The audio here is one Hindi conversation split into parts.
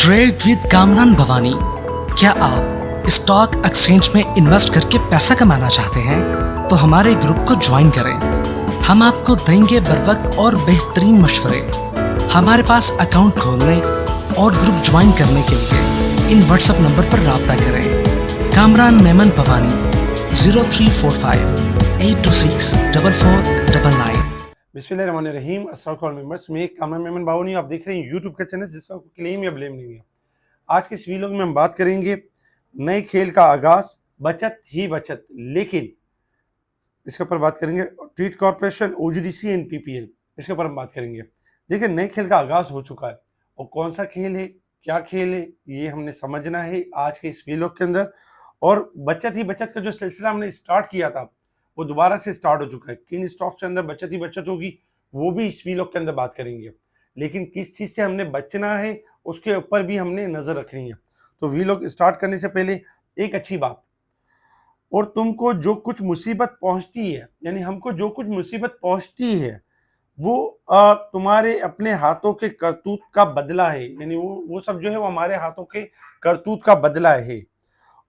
Trade with Kamran Bhavani. क्या आप स्टॉक एक्सचेंज में इन्वेस्ट करके पैसा कमाना चाहते हैं तो हमारे ग्रुप को ज्वाइन करें। हम आपको देंगे बर वक्त और बेहतरीन मशवरे। हमारे पास अकाउंट खोलने और ग्रुप ज्वाइन करने के लिए इन व्हाट्सएप नंबर पर राब्ता करें। कामरान मेमन भवानी 0345-826-4499। बिस्मिल्लाहिर्रहमानिर्रहीम। अस्सलाम वालेकुम मेंबर्स, मैं कामरान मेमन भावनी, आप देख रहे हैं यूट्यूब का चैनल जिसका क्लेम या ब्लेम नहीं है। आज के इस वीडियो में हम बात करेंगे नए खेल का आगाज, बचत ही बचत। लेकिन इसके ऊपर बात करेंगे treat corporation, OGDC and PPL, इसके ऊपर हम बात करेंगे। देखिए, नए खेल का आगाज हो चुका है और कौन सा खेल है, क्या खेल है, ये हमने समझना है आज के इस वीडियो के अंदर। और बचत ही बचत का जो सिलसिला हमने स्टार्ट किया था वो दोबारा से स्टार्ट हो चुका है। किन स्टॉक्स के अंदर बचत ही बचत होगी वो भी इस वीडियो के अंदर बात करेंगे। लेकिन किस चीज से हमने बचना है उसके ऊपर भी हमने नजर रखनी है। तो वीडियो स्टार्ट करने से पहले एक अच्छी बात, और तुमको जो कुछ मुसीबत पहुंचती है, यानी हमको जो कुछ मुसीबत पहुंचती है वो तुम्हारे अपने हाथों के करतूत का बदला है। यानी वो सब जो है वो हमारे हाथों के करतूत का बदला है।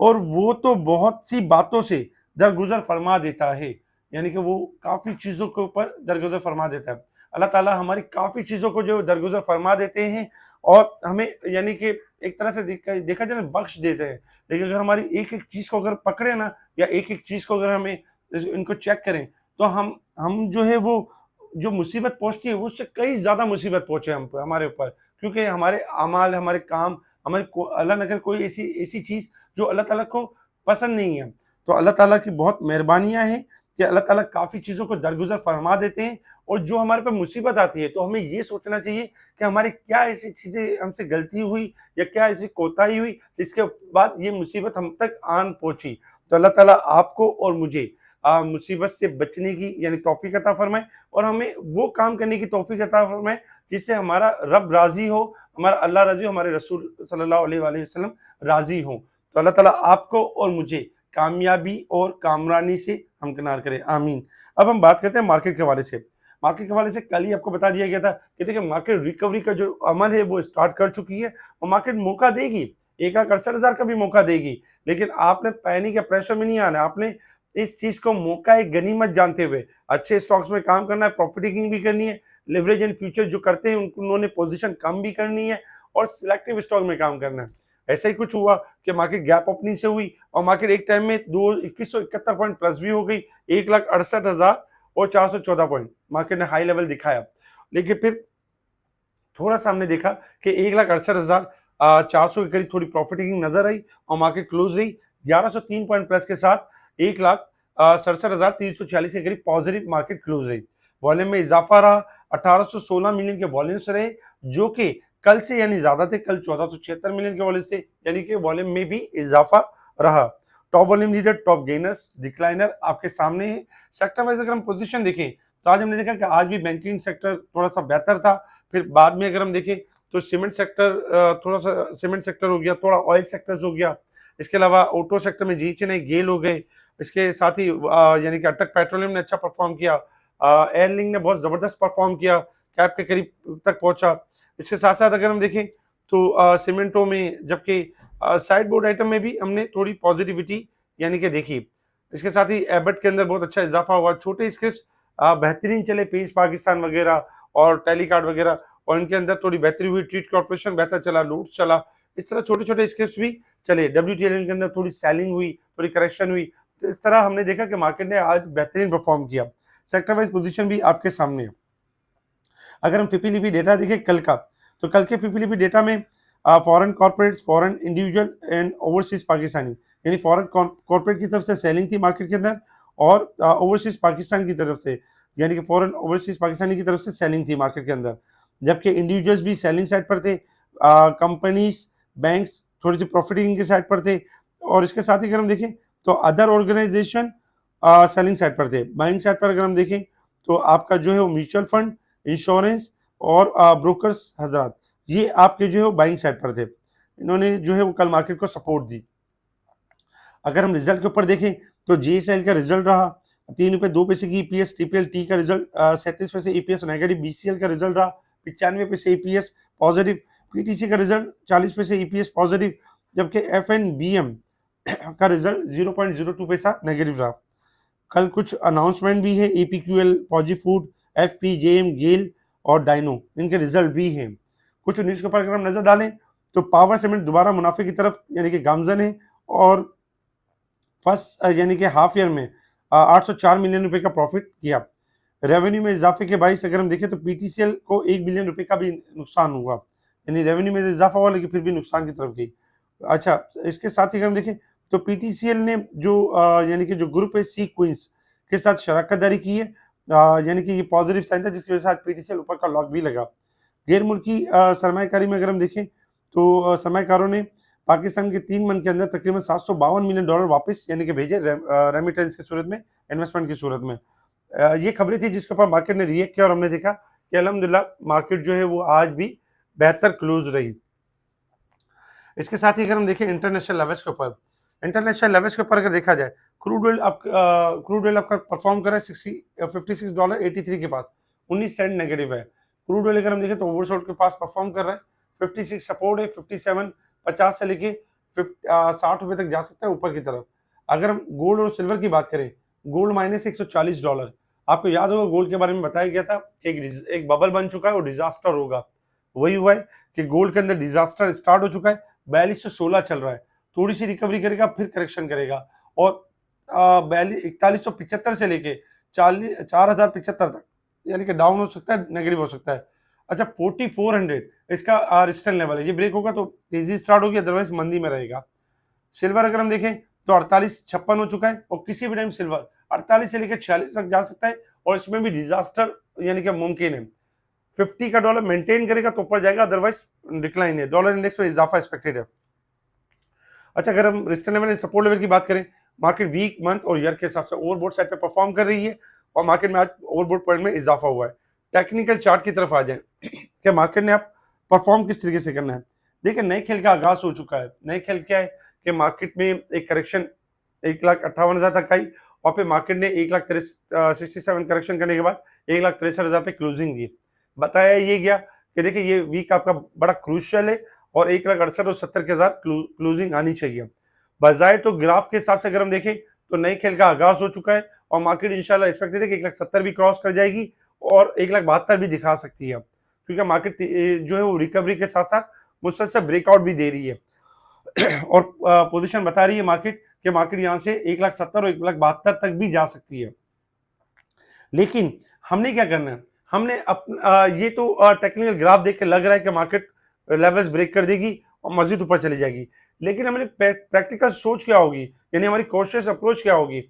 और वो तो बहुत सी बातों से दरगुजर फरमा देता है, यानी कि वो काफ़ी चीज़ों के ऊपर दरगुजर फरमा देता है। अल्लाह ताला हमारी काफ़ी चीज़ों को जो दरगुजर फरमा देते हैं और हमें यानी कि एक तरह से देखा जाए ना, बख्श देते हैं। लेकिन अगर हमारी एक एक चीज़ को अगर पकड़े ना, या एक एक चीज़ को अगर हमें इनको चेक करें, तो हम जो है वो जो मुसीबत पहुंचती है उससे कई ज़्यादा मुसीबत पहुंचे हमारे ऊपर। क्योंकि हमारे अमाल, हमारे काम, अल्लाह न करे कोई ऐसी ऐसी चीज़ जो अल्लाह ताला को पसंद नहीं है। तो अल्लाह ताला की बहुत मेहरबानियाँ हैं कि अल्लाह ताला काफ़ी चीज़ों को दरगुजर फरमा देते हैं। और जो हमारे पे मुसीबत आती है तो हमें ये सोचना चाहिए कि हमारी क्या ऐसी चीज़ें हमसे गलती हुई या क्या ऐसी कोताही हुई जिसके बाद ये मुसीबत हम तक आन पहुंची। तो अल्लाह ताला आपको और मुझे मुसीबत से बचने की यानी तौफीक अता फरमाए और हमें वो काम करने की तौफीक अता फरमाए जिससे हमारा रब राजी हो, हमारा अल्लाह राजी हो, हमारे रसूल सल्लल्लाहु अलैहि वसल्लम राजी हो। तो अल्लाह ताला आपको और मुझे कामयाबी और कामरानी से हमकिनार करे, आमीन। अब हम बात करते हैं मार्केट के हवाले से। मार्केट के हवाले से कल ही आपको बता दिया गया था कि देखिए, मार्केट रिकवरी का जो अमल है वो स्टार्ट कर चुकी है और मार्केट मौका देगी, 1,68,000 का भी मौका देगी। लेकिन आपने पैनिक या प्रेशर में नहीं आना, आपने इस चीज को मौका एक गनीमत जानते हुए अच्छे स्टॉक्स में काम करना है, प्रॉफिट टेकिंग भी करनी है, लिवरेज एंड फ्यूचर जो करते हैं उन्होंने पोजीशन कम भी करनी है और सिलेक्टिव स्टॉक में काम करना है। ऐसा ही कुछ हुआ कि मार्केट गैप ओपनिंग से हुई और मार्केट एक टाइम में 2171 पॉइंट प्लस भी हो गई, 1,68,000 और 414 पॉइंट मार्केट ने हाई लेवल दिखाया। लेकिन फिर थोड़ा सा हमने देखा कि 1,68,400 के करीब थोड़ी प्रॉफिट टेकिंग नजर आई और मार्केट क्लोज रही 1103 पॉइंट प्लस के साथ 1,67,346 के करीब पॉजिटिव मार्केट क्लोज रही। वॉल्यूम में इजाफा रहा, 1816 मिलियन के वॉल्यूम्स रहे जो कि कल से यानी ज्यादा थे। कल 1476 मिलियन के वॉल्यूम से, यानी कि वॉल्यूम में भी इजाफा रहा। Top volume leader, top gainers, decliner आपके सामने है। सेक्टर वाइज अगर हम पोजीशन देखें तो आज हमने देखा कि आज भी बैंकिंग सेक्टर थोड़ा सा बेहतर था। फिर बाद में अगर हम देखें तो सीमेंट सेक्टर, थोड़ा सा सीमेंट सेक्टर हो गया, थोड़ा ऑयल सेक्टर्स हो गया। इसके अलावा ऑटो सेक्टर में GHNI गेल हो गए। इसके साथ ही यानी कि अटक पेट्रोलियम ने अच्छा परफॉर्म किया, एयरलिंक ने बहुत जबरदस्त परफॉर्म किया, कैप के करीब तक पहुंचा। इसके साथ साथ अगर हम देखें तो सीमेंटो में, जबकि साइड बोर्ड आइटम में भी हमने थोड़ी पॉजिटिविटी यानी कि देखी। इसके साथ ही एबट के अंदर बहुत अच्छा इजाफा हुआ। छोटे स्क्रिप्ट बेहतरीन चले, पेज पाकिस्तान वगैरह और टेलीकार्ड वगैरह, और इनके अंदर थोड़ी बेहतरी हुई। ट्रीट कॉर्पोरेशन बेहतर चला, लूट्स चला, इस तरह छोटे छोटे स्क्रिप्ट भी चले। WTL के अंदर थोड़ी सेलिंग हुई, थोड़ी करेक्शन हुई। तो इस तरह हमने देखा कि मार्केट ने आज बेहतरीन परफॉर्म किया। सेक्टर वाइज पोजीशन भी आपके सामने है। अगर हम FIPLIPI डेटा देखें कल का, तो कल के FIPLIPI डेटा में foreign corporate, foreign individual and overseas Pakistani, यानी फॉरेन कॉर्पोरेट की तरफ से सेलिंग थी मार्केट के अंदर और ओवरसीज पाकिस्तान की तरफ से, यानी कि फॉरेन ओवरसीज पाकिस्तानी की तरफ से सेलिंग थी मार्केट के अंदर। जबकि इंडिविजुअल्स भी सेलिंग साइड पर थे, कंपनीज, बैंक्स थोड़ी सी प्रॉफिटिंग की साइड पर थे। और इसके साथ ही अगर हम देखें तो अदर ऑर्गेनाइजेशन सेलिंग साइड पर थे। बाइंग साइड पर अगर हम देखें तो आपका जो है वो म्यूचुअल फंड, इंश्योरेंस और ब्रोकर्स हजरात, ये आपके जो है वो बाइंग साइड पर थे। इन्होंने जो है वो कल मार्केट को सपोर्ट दी। अगर हम रिजल्ट के ऊपर देखें तो JSL का रिजल्ट रहा 3 रुपये 2 पैसे की EPS, TPL-T का रिजल्ट 37 पैसे EPS नेगेटिव, BCL का रिजल्ट रहा 95 पैसे EPS पॉजिटिव, पीटीसी का रिजल्ट 40 पैसे ईपीएस पॉजिटिव, जबकि एफएनबीएम का रिजल्ट 0.02 पैसा नेगेटिव रहा। कल कुछ अनाउंसमेंट भी है, एपीक्यूएल, फौजी फूड, एफपीजेएम, गेल और डाइनो, इनके रिजल्ट भी हैं। कुछ न्यूज़ के ऊपर अगर हम नजर डालें तो पावर सीमेंट दोबारा मुनाफे की तरफ यानी कि गामजन है, और फर्स्ट यानी कि हाफ ईयर में 804 मिलियन रुपए का प्रॉफिट किया। रेवेन्यू में इजाफे के बाईस अगर हम देखें तो पीटीसीएल को 1 बिलियन रुपए का भी नुकसान हुआ, यानी रेवेन्यू में इजाफा हुआ लेकिन फिर भी नुकसान की तरफ गई। अच्छा, इसके साथ ही अगर हम देखें तो पीटीसीएल ने जो यानी कि जो ग्रुप है सी क्वींस के साथ शराकत दारी की है, यानी कि ये पॉजिटिव साइन था जिसकी वजह से आज पीटीसीएल ऊपर का लॉक भी लगा। गैर मुल्की सरमायाकारी में अगर हम देखें तो सरमायाकारों ने पाकिस्तान के 3 मंथ के अंदर तकरीबन $752 मिलियन वापस यानी कि भेजे रेमिटेंस की सूरत में, इन्वेस्टमेंट की सूरत में। ये खबरें थी जिसके ऊपर मार्केट ने रिएक्ट किया और हमने देखा कि अल्हम्दुलिल्लाह मार्केट जो है वो आज भी बेहतर क्लोज रही। इसके साथ ही अगर हम देखें इंटरनेशनल लेवल्स के ऊपर, इंटरनेशनल लेवल्स के ऊपर अगर देखा जाए, क्रूड ऑयल आपका परफॉर्म कर रहा है $56.83 के पास, 19 सेंट नेगेटिव है। क्रूड ऑयल अगर हम देखें तो ओवरसोल्ड के पास परफॉर्म कर रहा है, 56 सपोर्ट है, 57.50 से लेके 60 रुपए तक जा सकता है ऊपर की तरफ। अगर हम गोल्ड और सिल्वर की बात करें, गोल्ड माइनस $140, आपको याद होगा गोल्ड के बारे में बताया गया था कि एक बबल बन चुका है और डिजास्टर होगा, वही हुआ है कि गोल्ड के अंदर डिजास्टर स्टार्ट हो चुका है। 4216 चल रहा है, थोड़ी सी रिकवरी करेगा फिर करेक्शन करेगा, और 4175 से लेके 4075 तक यानी कि डाउन हो सकता है, नेगेटिव हो सकता है। अच्छा, 4400 इसका रेजिस्टेंस लेवल है, ये ब्रेक होगा तो तेजी स्टार्ट होगी, अदरवाइज मंदी में रहेगा। सिल्वर अगर हम देखें तो 4856 हो चुका है, और किसी भी टाइम सिल्वर 48 से लेकर 46 तक जा सकता है, और इसमें भी डिजास्टर यानी कि मुमकिन है। 50 का डॉलर मेंटेन करेगा तो ऊपर जाएगा, अदरवाइज डिक्लाइन है। डॉलर इंडेक्स में इजाफा एक्सपेक्टेड है। अच्छा, अगर हम resistance level and support level की बात करें, मार्केट वीक मंथ और ईयर के हिसाब से ओवरबॉट साइड पे परफॉर्म कर रही है, और मार्केट में आज ओवरबॉट पॉइंट में इजाफा हुआ है। टेक्निकल चार्ट की तरफ आ जाए कि मार्केट ने आप परफॉर्म किस तरीके से करना है। देखिए, नए खेल का आगाज हो चुका है। नए खेल क्या है कि मार्केट में एक करेक्शन 1,58,000 तक आई, और फिर मार्केट ने 1,67 करेक्शन करने के बाद 1,63,000 पे क्लोजिंग दी। बताया ये गया कि देखिए ये वीक आपका बड़ा क्रूशियल है, और 1,68,000 और 70 के साथ क्लोजिंग आनी चाहिए। बजाय तो ग्राफ के हिसाब से अगर हम देखें तो नए खेल का आगाज हो चुका है, और मार्केट इंशाल्लाह एक्सपेक्टेड है कि 1,70,000 भी क्रॉस कर जाएगी, और 1,72,000 भी दिखा सकती है, क्योंकि मार्केट जो है वो रिकवरी के साथ साथ मुसलसल ब्रेकआउट भी दे रही है और पोजीशन बता रही है मार्केट कि मार्केट यहां से 1,70,000 और 1,72,000 तक भी जा सकती है। लेकिन हमने क्या करना है, हमने ये तो टेक्निकल ग्राफ देख के लग रहा है कि मार्केट लेवल्स ब्रेक कर देगी और मजीद ऊपर चली जाएगी, लेकिन हमारी प्रैक्टिकल सोच क्या होगी, यानी हमारी कॉशियस अप्रोच क्या होगी।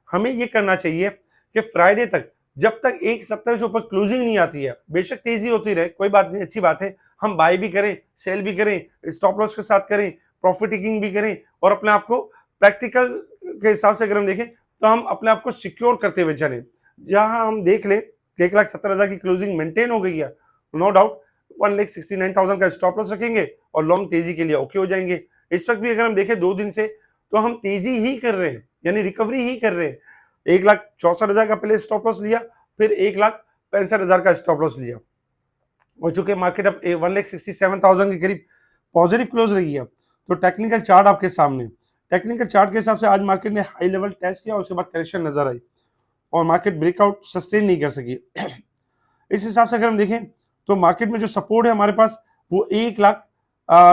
हमें ये करना चाहिए कि फ्राइडे तक, जब तक 1,70 से ऊपर क्लोजिंग नहीं आती है, बेशक तेजी होती रहे, कोई बात नहीं, अच्छी बात है, हम बाय भी करें, सेल भी करें, स्टॉप लॉस के साथ करें, प्रॉफिट टेकिंग भी करें, और अपने आप को प्रैक्टिकल के हिसाब से अगर हम देखें तो हम अपने आप को सिक्योर करते हुए चलें। जहां हम देख ले 1,70,000 की क्लोजिंग मेंटेन हो गई है, नो डाउट 1,69,000 का स्टॉप लॉस रखेंगे और लॉन्ग तेजी के लिए ओके हो जाएंगे। इस वक्त भी अगर हम देखें 2 दिन से, तो हम तेजी ही कर रहे हैं, यानी रिकवरी ही कर रहे हैं। 1,64,000 का पहले स्टॉप लॉस लिया, फिर 1,65,000 का स्टॉप लॉस लिया, और चूंकि मार्केट अब 1,67,000 के करीब पॉजिटिव क्लोज रही है। तो टेक्निकल चार्ट आपके सामने, टेक्निकल चार्ट के हिसाब से आज मार्केट ने हाई लेवल टेस्ट किया और उसके बाद करेक्शन नजर आई, और मार्केट ब्रेकआउट सस्टेन नहीं कर सकी। इस हिसाब से अगर हम देखें तो मार्केट में जो सपोर्ट है हमारे पास वो 1,00,000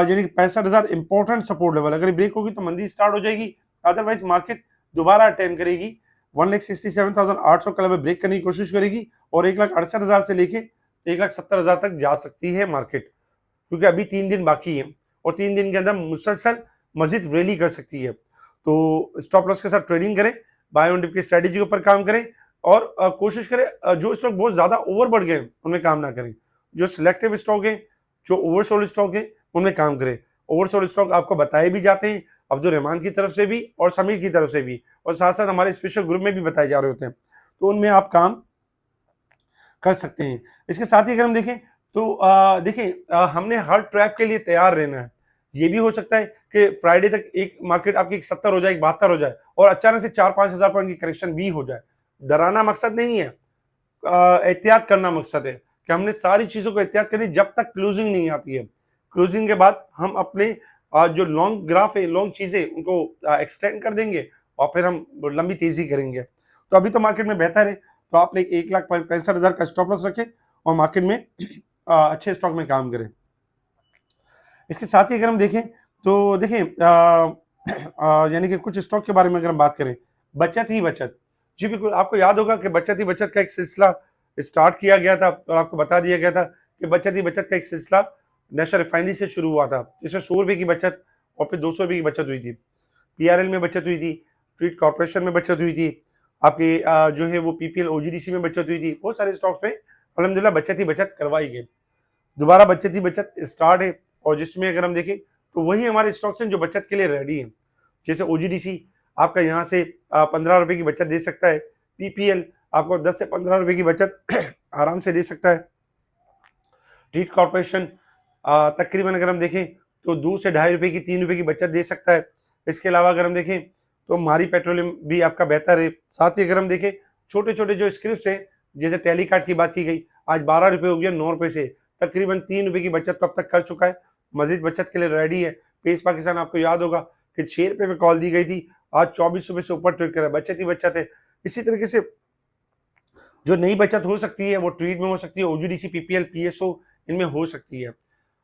यानी 65,000 इंपॉर्टेंट सपोर्ट लेवल, अगर ब्रेक होगी तो मंदी स्टार्ट हो जाएगी, अदरवाइज मार्केट दोबारा अटेम्प्ट करेगी 1,67,800 का लेवल ब्रेक करने की कोशिश करेगी, और 1,68,000 से लेके 1,70,000 तक जा सकती है मार्केट, क्योंकि अभी 3 दिन बाकी है, और 3 दिन के अंदर मुसलसल मजीद रैली कर सकती है। तो स्टॉप लॉस के साथ ट्रेडिंग करें, बाय ऑन डिप की स्ट्रेटेजी के ऊपर काम करें, और कोशिश करें जो स्टॉक बहुत ज्यादा ओवर बढ़ गए उनमें काम ना करें, जो सिलेक्टिव स्टॉक है, जो ओवरसोल्ड स्टॉक है, उनमें काम करें। ओवरसोल्ड स्टॉक आपको बताए भी जाते हैं अब्दुल रहमान की तरफ से भी और समीर की तरफ से भी, और साथ साथ हमारे स्पेशल ग्रुप में भी बताए जा रहे होते हैं, तो उनमें आप काम कर सकते हैं। इसके साथ ही अगर हम देखें तो देखिए हमने हर ट्रैप के लिए तैयार रहना है। ये भी हो सकता है कि फ्राइडे तक एक मार्केट आपकी 70 हो जाए, 72 हो जाए, और अचानक से 4-5 हजार पॉइंट की करेक्शन भी हो जाए। डराना मकसद नहीं है, एहतियात करना मकसद है कि हमने सारी चीजों को एहतियात करनी जब तक क्लोजिंग नहीं आती है। क्लोजिंग के बाद हम अपने जो लॉन्ग ग्राफ है, लॉन्ग चीजें उनको एक्सटेंड कर देंगे और फिर हम लंबी तेजी करेंगे। तो अभी तो मार्केट में बेहतर है, तो आप 1,65,000 का स्टॉप लॉस रखें और मार्केट में अच्छे स्टॉक में काम करें। इसके साथ ही अगर हम देखें तो देखें यानी कि कुछ स्टॉक के बारे में अगर हम बात करें, बचत ही बचत। जी बिल्कुल, आपको याद होगा कि बचत ही बचत का एक सिलसिला स्टार्ट किया गया था और आपको बता दिया गया था कि बचत ही बचत का एक सिलसिला नेशनल रिफाइनरी से शुरू हुआ था, जिसमें 100 रुपये की बचत और फिर 200 रुपये की बचत हुई थी, पीआरएल में बचत हुई थी, ट्रीट कॉर्पोरेशन में बचत हुई थी, आपके जो है वो पीपीएल ओजीडीसी में बचत हुई थी। बहुत सारे स्टॉक्स में अल्हम्दुलिल्लाह बचत ही बचत करवाई गई। दोबारा बचत ही बचत स्टार्ट है और जिसमें अगर हम देखें तो वही हमारे स्टॉक्स हैं जो बचत के लिए रेडी हैं। जैसे ओजीडीसी आपका यहाँ से 15 रुपये की बचत दे सकता है, पीपीएल आपको 10 से 15 रुपये की बचत आराम से दे सकता है, ट्रीट कॉर्पोरेशन तकरीबन अगर हम देखें तो 2 से 2.5 रुपये की 3 रुपये की बचत दे सकता है। इसके अलावा अगर हम देखें तो मारी पेट्रोलियम भी आपका बेहतर है। साथ ही अगर हम देखें छोटे छोटे जो स्क्रिप्ट हैं, जैसे टेलीकार्ड की बात की गई, आज 12 रुपये हो गया 9 रुपये से, तकरीबन 3 रुपये की बचत तो अब तक कर चुका है, मजीद बचत के लिए रेडी है। पेस पाकिस्तान आपको याद होगा कि 6 रुपये में कॉल दी गई थी, आज 24 रुपये से ऊपर ट्रेड कर रहा है, बचत ही बचत है। इसी तरीके से जो नई बचत हो सकती है वो ट्रेड में हो सकती है, ओजीडीसी, पीपीएल, पीएसओ इनमें हो सकती है।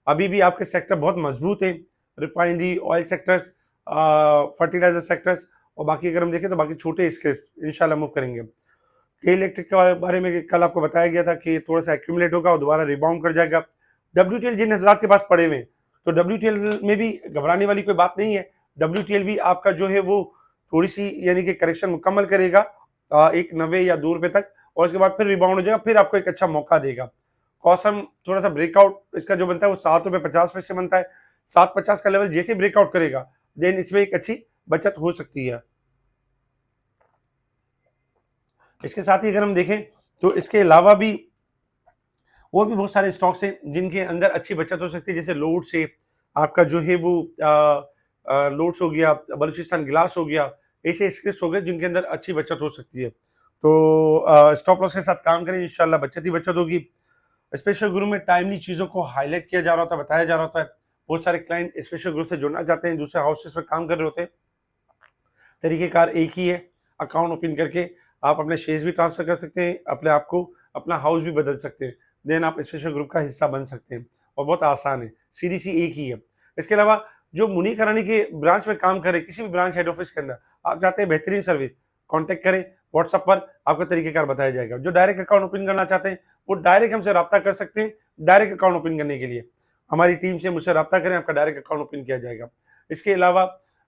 अभी भी आपके सेक्टर बहुत मजबूत है, refinery, oil sectors, fertiliser sectors और बाकी अगर हम देखें तो बाकी छोटे स्क्रिप्ट इंशाल्लाह मूव करेंगे। के इलेक्ट्रिक के बारे में कल आपको बताया गया था कि थोड़ा सा एक्यूमुलेट होगा और दोबारा रिबाउंड कर जाएगा। डब्ल्यूटीएल जिन हजरात के पास पड़े हुए हैं, तो डब्ल्यूटीएल में भी घबराने वाली कोई बात नहीं है। डब्ल्यूटीएल भी आपका जो है वो थोड़ी सी यानी कि करेक्शन मुकम्मल करेगा 1.90 या 2 रुपये तक और उसके बाद फिर रिबाउंड हो जाएगा, फिर आपको एक अच्छा मौका देगा। कॉसम थोड़ा सा ब्रेकआउट इसका जो बनता है वो 7.50 रुपये बनता है, 7.50 का लेवल जैसे ब्रेकआउट करेगा देन इसमें एक अच्छी बचत हो सकती है। इसके साथ ही अगर हम देखें तो इसके अलावा भी और भी बहुत सारे स्टॉक्स हैं जिनके अंदर अच्छी बचत हो सकती है, जैसे लोड से आपका जो है वो लोड्स हो गया, बलूचिस्तान गिलास हो गया, ऐसे स्क्रिप्ट हो गए जिनके अंदर अच्छी बचत हो सकती है। तो स्टॉप लॉस के साथ काम करें, इंशाल्लाह बचत ही बचत होगी। स्पेशल ग्रुप में टाइमली चीज़ों को हाईलाइट किया जा रहा होता है, बताया जा रहा होता है। बहुत सारे क्लाइंट स्पेशल ग्रुप से जुड़ना चाहते हैं, दूसरे हाउसेस में काम कर रहे होते हैं। तरीक़ेकार एक ही है, अकाउंट ओपन करके आप अपने शेयर्स भी ट्रांसफर कर सकते हैं, अपने आप को अपना हाउस भी बदल सकते हैं, देन आप स्पेशल ग्रुप का हिस्सा बन सकते हैं और बहुत आसान है, सीडीसी एक ही है। इसके अलावा जो मुनीर करानी के ब्रांच में काम करे, किसी भी ब्रांच हेड ऑफिस के अंदर आप चाहते हैं बेहतरीन सर्विस, कॉन्टैक्ट करें, व्हाट्सएप पर आपका तरीक़ेकार बताया जाएगा। जो डायरेक्ट अकाउंट ओपन करना चाहते हैं वो डायरेक्ट हमसे रब्ता कर सकते हैं। डायरेक्ट अकाउंट ओपन करने के लिए हमारी टीम से मुझसे रब्ता करें, आपका डायरेक्ट अकाउंट ओपन किया जाएगा। इसके अलावा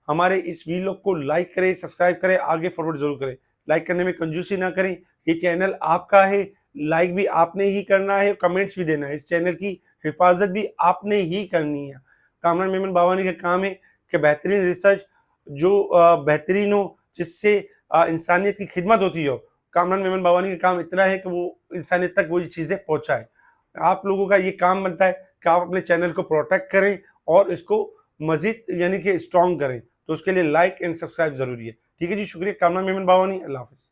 हमारे इस वीडियो को लाइक करें, सब्सक्राइब करें, आगे फॉरवर्ड जरूर करें। लाइक करने में कंजूसी ना करें, ये चैनल आपका है, लाइक भी आपने ही करना है, कमेंट्स भी देना है, इस चैनल की हिफाजत भी आपने ही करनी है। कामरान मेमन बावानी का काम है कि बेहतरीन रिसर्च जो बेहतरीन हो, जिससे इंसानियत की खिदमत होती हो। कामरान मेमन बावानी का काम इतना है कि वो इंसानियत तक वो चीज़ें पहुँचाए। आप लोगों का ये काम बनता है कि आप अपने चैनल को प्रोटेक्ट करें और इसको मजीद यानी कि स्ट्रॉन्ग करें, तो उसके लिए लाइक एंड सब्सक्राइब जरूरी है। ठीक है जी, शुक्रिया। कामरान मेमन बावानी, अल्लाह हाफिज़।